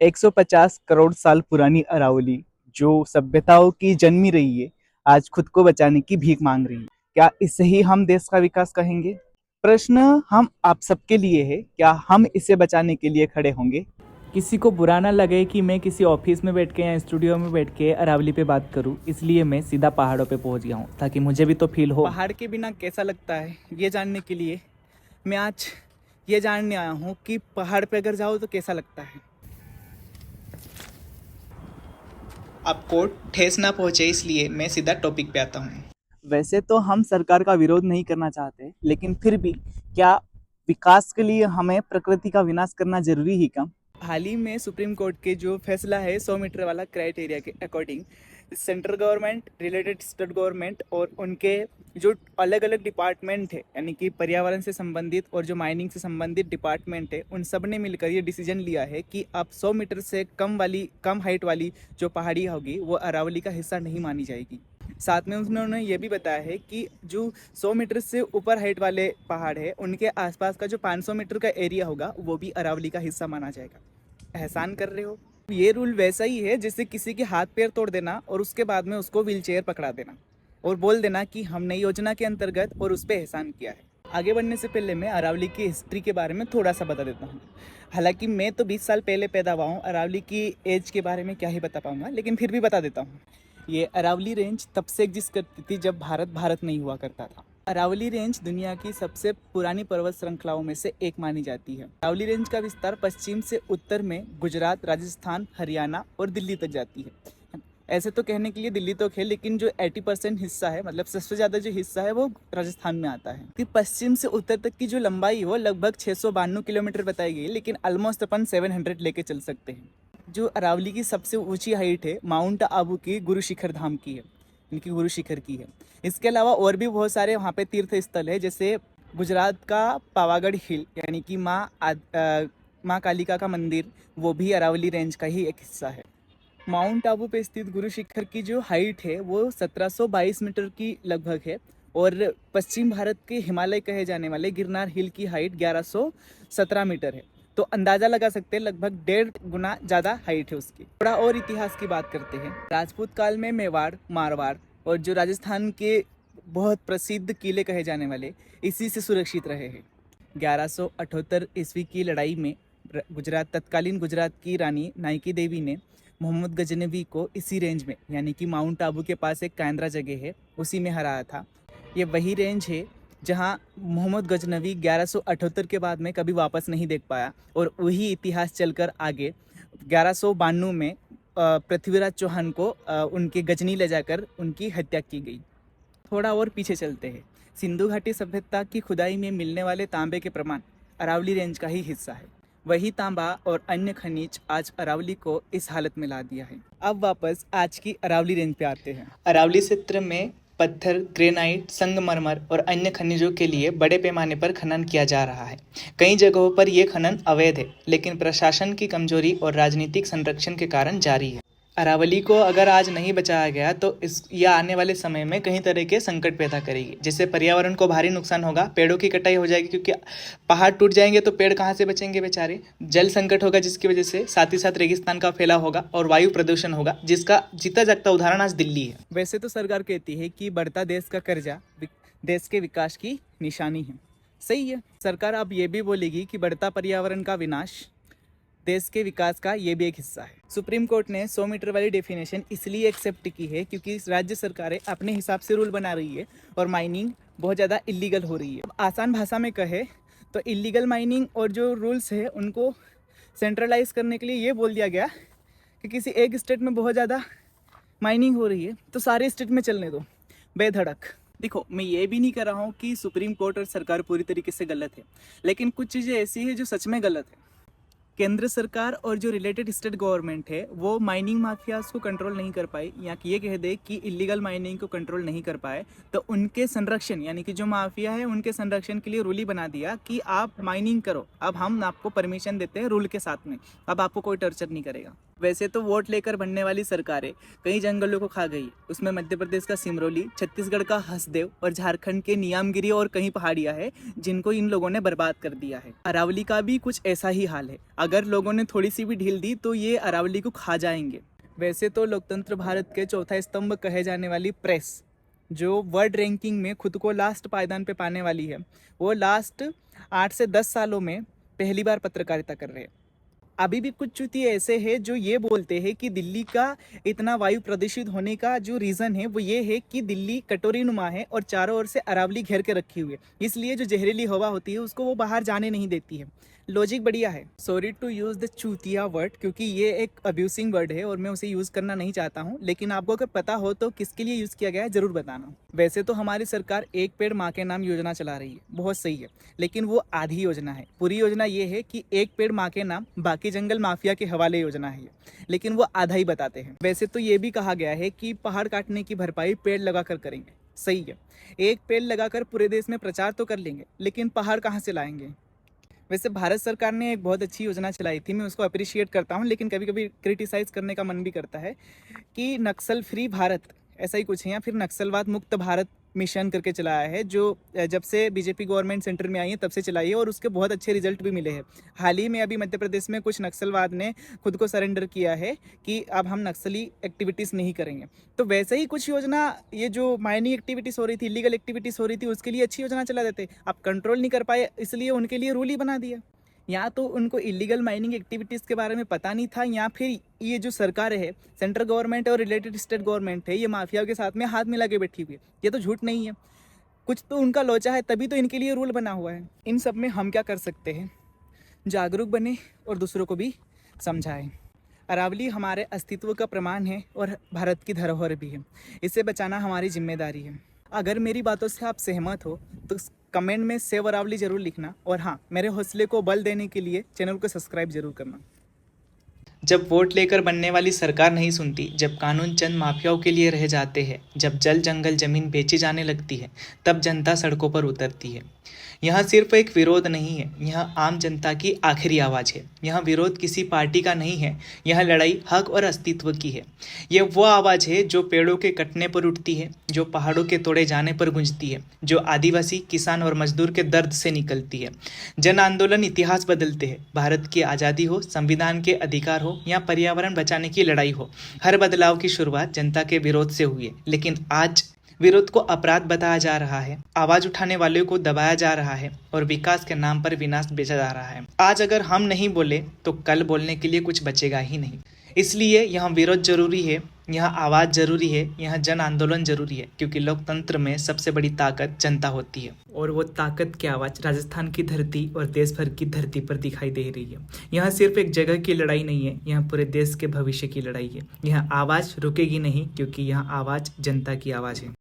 150 करोड़ साल पुरानी अरावली, जो सभ्यताओं की जन्मी रही है, आज खुद को बचाने की भीख मांग रही है। क्या इसे ही हम देश का विकास कहेंगे? प्रश्न हम आप सबके लिए है, क्या हम इसे बचाने के लिए खड़े होंगे? किसी को बुरा ना लगे कि मैं किसी ऑफिस में बैठ के या स्टूडियो में बैठ के अरावली पे बात करूं, इसलिए मैं सीधा पहाड़ों पे पहुंच गया हूं ताकि मुझे भी तो फील हो। पहाड़ के बिना कैसा लगता है, ये जानने के लिए मैं आज ये जानने आया हूँ कि पहाड़ पे अगर जाओ तो कैसा लगता है। आपको ठेस ना पहुंचे इसलिए मैं सीधा टॉपिक पे आता हूँ। वैसे तो हम सरकार का विरोध नहीं करना चाहते, लेकिन फिर भी क्या विकास के लिए हमें प्रकृति का विनाश करना जरूरी ही क्या? हाल ही में सुप्रीम कोर्ट के जो फैसला है 100 मीटर वाला क्राइटेरिया के according, central government, related state government और उनके जो अलग अलग डिपार्टमेंट है, यानी कि पर्यावरण से संबंधित और जो माइनिंग से संबंधित डिपार्टमेंट है, उन सब ने मिलकर ये डिसीजन लिया है कि अब 100 मीटर से कम हाइट वाली जो पहाड़ी होगी वो अरावली का हिस्सा नहीं मानी जाएगी। साथ में उन्होंने ये भी बताया है कि जो 100 मीटर से ऊपर हाइट वाले पहाड़ है, उनके आसपास का जो 500 मीटर का एरिया होगा वो भी अरावली का हिस्सा माना जाएगा। एहसान कर रहे हो? ये रूल वैसा ही है जैसे किसी के हाथ पैर तोड़ देना और उसके बाद में उसको व्हीलचेयर पकड़ा देना और बोल देना कि हमने योजना के अंतर्गत और उस पर एहसान किया है। आगे बढ़ने से पहले मैं अरावली की हिस्ट्री के बारे में थोड़ा सा बता देता हूँ। हालांकि मैं तो 20 साल पहले पैदा हुआ हूँ, अरावली की एज के बारे में क्या ही बता पाऊंगा, लेकिन फिर भी बता देता हूँ। ये अरावली रेंज तब से एग्जिस्ट करती थी जब भारत भारत नहीं हुआ करता था। अरावली रेंज दुनिया की सबसे पुरानी पर्वत श्रृंखलाओं में से एक मानी जाती है। अरावली रेंज का विस्तार पश्चिम से उत्तर में गुजरात, राजस्थान, हरियाणा और दिल्ली तक जाती है। ऐसे तो कहने के लिए दिल्ली तक है, लेकिन जो 80% हिस्सा है, मतलब सबसे ज़्यादा जो हिस्सा है वो राजस्थान में आता है। कि पश्चिम से उत्तर तक की जो लंबाई है वो लगभग 692 किलोमीटर बताई गई, लेकिन ऑलमोस्ट अपन 700 लेके चल सकते हैं। जो अरावली की सबसे ऊंची हाइट है माउंट आबू की गुरु शिखर धाम की है, इनकी गुरु शिखर की है। इसके अलावा और भी बहुत सारे वहाँ पे तीर्थ स्थल है, जैसे गुजरात का पावागढ़ हिल, यानी कि माँ कालिका का मंदिर, वो भी अरावली रेंज का ही एक हिस्सा है। माउंट आबू पे स्थित गुरु शिखर की जो हाइट है वो 1722 मीटर की लगभग है, और पश्चिम भारत के हिमालय कहे जाने वाले गिरनार हिल की हाइट 1117 मीटर है। तो अंदाजा लगा सकते हैं लगभग 1.5 गुना ज़्यादा हाइट है उसकी। थोड़ा और इतिहास की बात करते हैं। राजपूत काल में मेवाड़, मारवाड़ और जो राजस्थान के बहुत प्रसिद्ध किले कहे जाने वाले इसी से सुरक्षित रहे हैं। 1178 ईस्वी की लड़ाई में तत्कालीन गुजरात की रानी नाइकी देवी ने मोहम्मद गजनवी को इसी रेंज में, यानी कि माउंट आबू के पास एक कांद्रा जगह है, उसी में हराया था। ये वही रेंज है जहां मोहम्मद गजनवी 1178 के बाद में कभी वापस नहीं देख पाया, और वही इतिहास चलकर आगे 1192 में पृथ्वीराज चौहान को उनके गजनी ले जाकर उनकी हत्या की गई। थोड़ा और पीछे चलते हैं। सिंधु घाटी सभ्यता की खुदाई में मिलने वाले तांबे के प्रमाण अरावली रेंज का ही हिस्सा है। वही तांबा और अन्य खनिज आज अरावली को इस हालत में ला दिया है। अब वापस आज की अरावली रेंज पे आते हैं। अरावली क्षेत्र में पत्थर, ग्रेनाइट, संगमरमर और अन्य खनिजों के लिए बड़े पैमाने पर खनन किया जा रहा है। कई जगहों पर यह खनन अवैध है, लेकिन प्रशासन की कमजोरी और राजनीतिक संरक्षण के कारण जारी है। अरावली को अगर आज नहीं बचाया गया तो यह आने वाले समय में कई तरह के संकट पैदा करेगी, जिससे पर्यावरण को भारी नुकसान होगा। पेड़ों की कटाई हो जाएगी, क्योंकि पहाड़ टूट जाएंगे तो पेड़ कहाँ से बचेंगे बेचारे। जल संकट होगा, जिसकी वजह से साथ ही साथ रेगिस्तान का फैलाव होगा, और वायु प्रदूषण होगा, जिसका जीता जागता उदाहरण आज दिल्ली है। वैसे तो सरकार कहती है कि बढ़ता देश का कर्जा देश के विकास की निशानी है। सही है, सरकार अब ये भी बोलेगी कि बढ़ता पर्यावरण का विनाश देश के विकास का ये भी एक हिस्सा है। सुप्रीम कोर्ट ने 100 मीटर वाली डेफिनेशन इसलिए एक्सेप्ट की है क्योंकि राज्य सरकारें अपने हिसाब से रूल बना रही है और माइनिंग बहुत ज़्यादा इलीगल हो रही है। अब आसान भाषा में कहे तो इलीगल माइनिंग और जो रूल्स है उनको सेंट्रलाइज करने के लिए ये बोल दिया गया कि किसी एक स्टेट में बहुत ज़्यादा माइनिंग हो रही है तो सारे स्टेट में चलने दो बेधड़क। देखो, मैं ये भी नहीं कर रहा हूँ कि सुप्रीम कोर्ट और सरकार पूरी तरीके से गलत है, लेकिन कुछ चीज़ें ऐसी है जो सच में गलत है। केंद्र सरकार और जो रिलेटेड स्टेट गवर्नमेंट है वो माइनिंग माफियाज को कंट्रोल नहीं कर पाई, या कि ये कह दे कि इलीगल माइनिंग को कंट्रोल नहीं कर पाए, तो उनके संरक्षण, यानी कि जो माफिया है उनके संरक्षण के लिए रूल ही बना दिया कि आप माइनिंग करो, अब हम आपको परमिशन देते हैं रूल के साथ में, अब आपको कोई टर्चर नहीं करेगा। वैसे तो वोट लेकर बनने वाली सरकारें कई जंगलों को खा गई। उसमें मध्य प्रदेश का सिमरौली, छत्तीसगढ़ का हसदेव और झारखंड के नियामगिरी और कई पहाड़ियां हैं जिनको इन लोगों ने बर्बाद कर दिया है। अरावली का भी कुछ ऐसा ही हाल है। अगर लोगों ने थोड़ी सी भी ढील दी तो ये अरावली को खा जाएंगे। वैसे तो लोकतंत्र भारत के चौथा स्तंभ कहे जाने वाली प्रेस, जो वर्ल्ड रैंकिंग में खुद को लास्ट पायदान पे पाने वाली है, वो लास्ट 8 से 10 सालों में पहली बार पत्रकारिता कर रहे हैं। अभी भी कुछ चुतिए ऐसे हैं जो ये बोलते हैं कि दिल्ली का इतना वायु प्रदूषित होने का जो रीज़न है वो ये है कि दिल्ली कटोरी नुमा है और चारों ओर से अरावली घेर के रखी हुई है, इसलिए जो जहरीली हवा होती है उसको वो बाहर जाने नहीं देती है। लॉजिक बढ़िया है। सॉरी टू यूज़ द चूतिया वर्ड, क्योंकि ये एक अब्यूसिंग वर्ड है और मैं उसे यूज़ करना नहीं चाहता हूँ, लेकिन आपको अगर पता हो तो किसके लिए यूज़ किया गया है ज़रूर बताना। वैसे तो हमारी सरकार एक पेड़ माँ के नाम योजना चला रही है, बहुत सही है, लेकिन वो आधी योजना है। पूरी योजना ये है कि एक पेड़ माँ के नाम, बाकी जंगल माफिया के हवाले योजना है ये, लेकिन वो आधा ही बताते हैं। वैसे तो ये भी कहा गया है कि पहाड़ काटने की भरपाई पेड़ लगाकर करेंगे, सही है। एक पेड़ लगाकर पूरे देश में प्रचार तो कर लेंगे, लेकिन पहाड़ कहाँ से लाएंगे? वैसे भारत सरकार ने एक बहुत अच्छी योजना चलाई थी, मैं उसको अप्रिशिएट करता हूँ, लेकिन कभी कभी क्रिटिसाइज़ करने का मन भी करता है कि नक्सल फ्री भारत, ऐसा ही कुछ है, या फिर नक्सलवाद मुक्त भारत मिशन करके चलाया है, जो जब से बीजेपी गवर्नमेंट सेंटर में आई है तब से चलाई है और उसके बहुत अच्छे रिजल्ट भी मिले हैं। हाल ही में अभी मध्य प्रदेश में कुछ नक्सलवाद ने खुद को सरेंडर किया है कि अब हम नक्सली एक्टिविटीज़ नहीं करेंगे। तो वैसे ही कुछ योजना, ये जो माइनिंग एक्टिविटीज़ हो रही थी, इलीगल एक्टिविटीज़ हो रही थी, उसके लिए अच्छी योजना चला देते। अब कंट्रोल नहीं कर पाए इसलिए उनके लिए रूल ही बना दिया। या तो उनको इलीगल माइनिंग एक्टिविटीज़ के बारे में पता नहीं था, या फिर ये जो सरकार है, सेंट्रल गवर्नमेंट और रिलेटेड स्टेट गवर्नमेंट है, ये माफियाओं के साथ में हाथ मिला के बैठी हुई है। ये तो झूठ नहीं है, कुछ तो उनका लोचा है, तभी तो इनके लिए रूल बना हुआ है। इन सब में हम क्या कर सकते हैं? जागरूक बने और दूसरों को भी समझाएं। अरावली हमारे अस्तित्व का प्रमाण है और भारत की धरोहर भी है, इसे बचाना हमारी जिम्मेदारी है। अगर मेरी बातों से आप सहमत हो तो कमेंट में सेव अरावली ज़रूर लिखना, और हाँ, मेरे हौसले को बल देने के लिए चैनल को सब्सक्राइब ज़रूर करना। जब वोट लेकर बनने वाली सरकार नहीं सुनती, जब कानून चंद माफियाओं के लिए रह जाते हैं, जब जल जंगल जमीन बेची जाने लगती है, तब जनता सड़कों पर उतरती है। यहाँ सिर्फ एक विरोध नहीं है, यह आम जनता की आखिरी आवाज़ है। यह विरोध किसी पार्टी का नहीं है, यह लड़ाई हक और अस्तित्व की है। यह वो आवाज़ है जो पेड़ों के कटने पर उठती है, जो पहाड़ों के तोड़े जाने पर गूंजती है, जो आदिवासी, किसान और मजदूर के दर्द से निकलती है। जन आंदोलन इतिहास बदलते हैं। भारत की आज़ादी हो, संविधान के अधिकार हो या पर्यावरण बचाने की लड़ाई हो, हर बदलाव की शुरुआत जनता के विरोध से हुई है। लेकिन आज विरोध को अपराध बताया जा रहा है, आवाज उठाने वालों को दबाया जा रहा है और विकास के नाम पर विनाश बेचा जा रहा है। आज अगर हम नहीं बोले तो कल बोलने के लिए कुछ बचेगा ही नहीं। इसलिए यहाँ विरोध जरूरी है, यहाँ आवाज़ जरूरी है, यहाँ जन आंदोलन जरूरी है, क्योंकि लोकतंत्र में सबसे बड़ी ताकत जनता होती है। और वो ताकत की आवाज़ राजस्थान की धरती और देश भर की धरती पर दिखाई दे रही है। यहाँ सिर्फ एक जगह की लड़ाई नहीं है, यहाँ पूरे देश के भविष्य की लड़ाई है। यहाँ आवाज़ रुकेगी नहीं, क्योंकि यहाँ आवाज़ जनता की आवाज़ है।